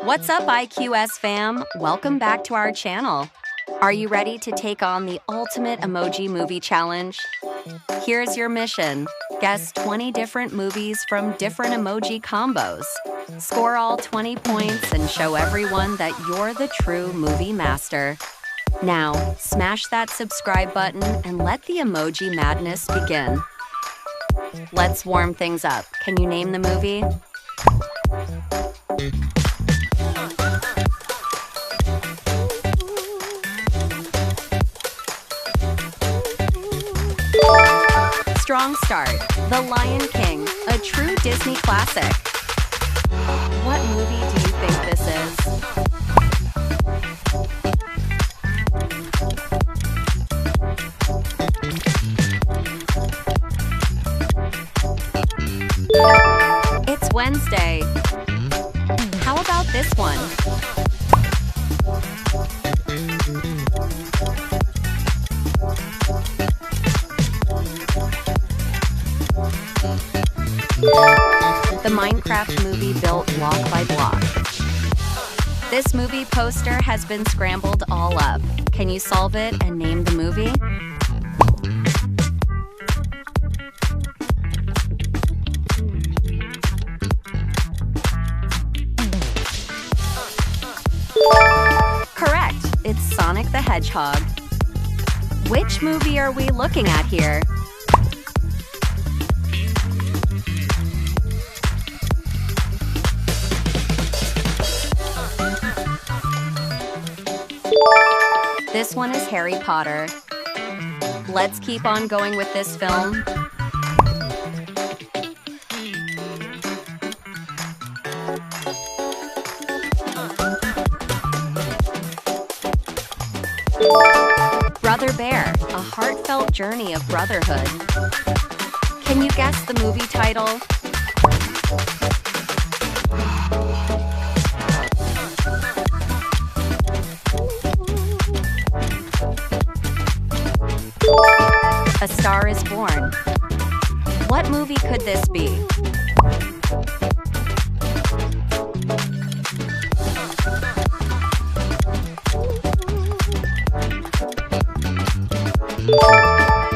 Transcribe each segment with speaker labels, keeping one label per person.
Speaker 1: What's up, IQS fam? Welcome back to our channel. Are you ready to take on the ultimate emoji movie challenge? Here's your mission. Guess 20 different movies from different emoji combos. Score all 20 points and show everyone that you're the true movie master. Now, smash that subscribe button and let the emoji madness begin. Let's warm things up. Can you name the movie? Strong start. The Lion King, a true Disney classic. What movie do you think this is? It's Wednesday. How about this one? The Minecraft movie built block by block. This movie poster has been scrambled all up. Can you solve it and name the movie? Correct, it's Sonic the Hedgehog. Which movie are we looking at here? This one is Harry Potter. Let's keep on going with this film. Brother Bear, a heartfelt journey of brotherhood. Can you guess the movie title? A Star is Born. What movie could this be?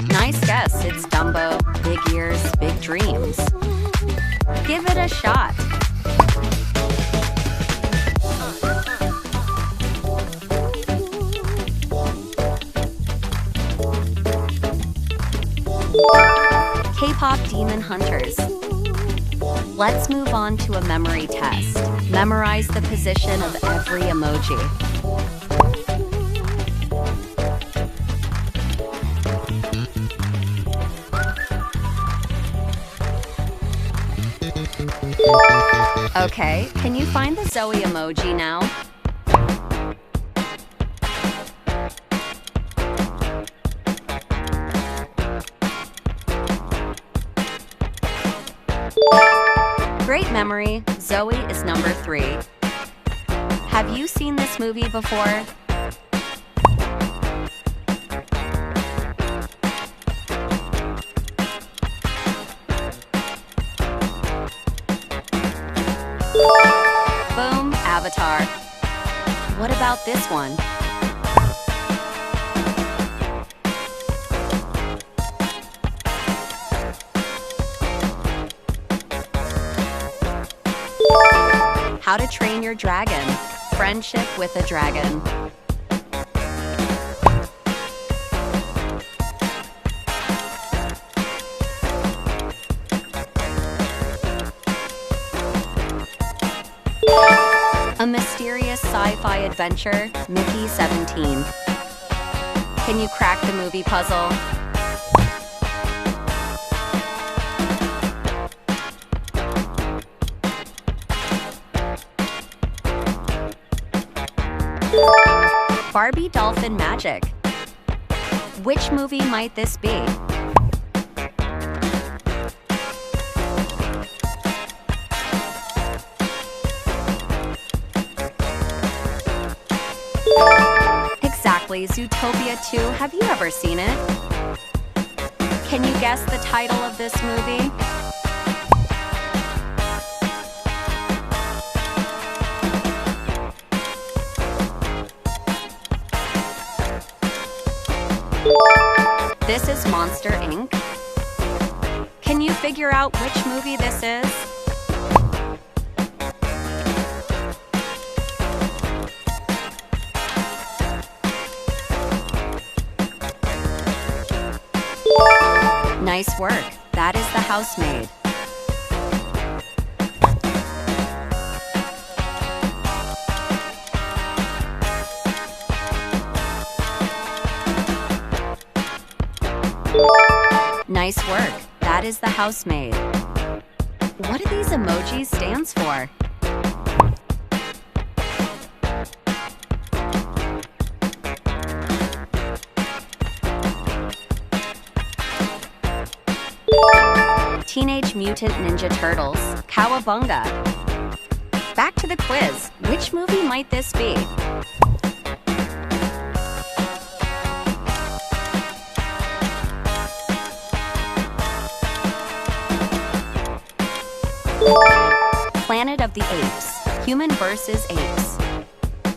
Speaker 1: Nice guess, it's Dumbo. Big ears, big dreams. Give it a shot. Kpop Demon Hunters. Let's move on to a memory test. Memorize the position of every emoji. Okay, can you find the Zoe emoji now? Great memory. Zoe is number 3. Have you seen this movie before? Boom, Avatar. What about this one? How to Train Your Dragon. Friendship with a Dragon. A mysterious sci-fi adventure, Mickey 17. Can you crack the movie puzzle? Barbie Dolphin Magic. Which movie might this be? Exactly, Zootopia 2. Have you ever seen it? Can you guess the title of this movie? is Monster Inc.? Can you figure out which movie this is? Nice work. That is The Housemaid. Nice work. That is The Housemaid. What do these emojis stands for? Teenage Mutant Ninja Turtles, Cowabunga. Back to the quiz. Which movie might this be? Planet of the Apes, Human vs. Apes.